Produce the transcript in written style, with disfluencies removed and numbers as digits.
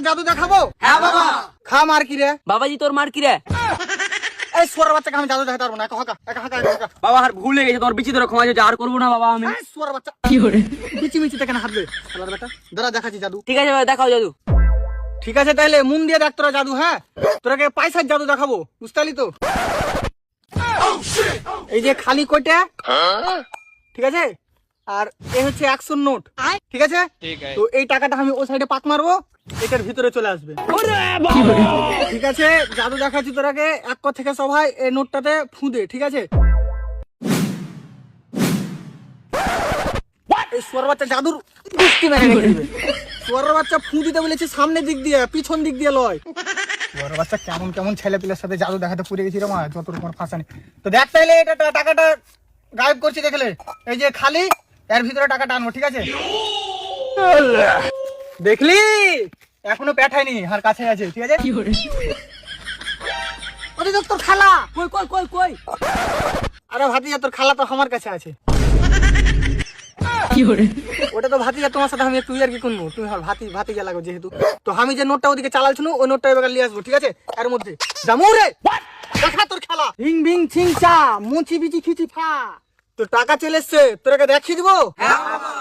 জাদু দেখাবো? হ্যাঁ বাবা। খা মার কি রে? বাবাজি তোর মার কি রে? এই সোয়ার বাচ্চাকে আমি জাদু দেখাতে পারবো না। একা হাঁকা, একা হাঁকা, একা হাঁকা। বাবা আর ভুল হয়ে গেছে, তোর বিচি ধরে ক্ষমা চাইছি, আর করবো না বাবা আমি। এই সোয়ার বাচ্চা বিচি মিচি থেকে না হাঁটবে শালার বেটা। দাঁড়া দেখাচ্ছি জাদু। ঠিক আছে বাবা, দেখাও জাদু। ঠিক আছে তাহলে মন দিয়ে দেখ তোরা জাদু। হ্যাঁ তোরাকে পয়সার জাদু দেখাবো, বুঝতে পারলি তো? এই যে খালি কয়টা, ঠিক আছে? আর এই হচ্ছে 100 নোট, ঠিক আছে? তো এই টাকাটা আমি ওই সাইডে পাক মারবো, এটার ভিতরে চলে আসবে। ঠিক আছে জাদু দেখাচ্ছি তোরাকে। এক কর থেকে সবাই এই নোটটাতে ফুঁদে, ঠিক আছে? এই সোয়ার বাচ্চা জাদুর গুষ্টি মেরে রেখে দিবে। সোয়ার বাচ্চা ফুঁ দিতে বলেছি সামনের দিক দিয়ে, পিছন দিক দিয়ে লয়। সোয়ার বাচ্চা কেমন কেমন ছেলে পিলের সাথে জাদু দেখাতে পুড়ে গেছি রে মা, যত রকম ফাঁসানি। তো দেখ তাইলে এটা টাকাটা গায়েব করছি দেখলে, এই যে খালি এর ভিতরে টাকাটা আনবো, ঠিক আছে? দেখলি এখনো পেঠায়নি, আর কাছে আছে, ঠিক আছে? ওরে দেখ তোর খালা। কই কই কই কই? আরে ভাতিজা তোর খালা তো আমার কাছে আছে। ওটা তো ভাতিজা, তোমার সাথে আমি তুই আর কি করবো? তুমি ভাতিজা লাগো যেহেতু। তো আমি যে নোটটা ওদিকে চালাচ্ছিল ওই নোটটা এবার নিয়ে আসবো, ঠিক আছে? এর মধ্যে জামু রে দেখা তোর খেলা। হিং বিং ছিং চা মুচি বিচি খিচি ফা। তো টাকা চলে এসছে, তোরাকে দেখিয়ে দিবো। হ্যাঁ বাবা।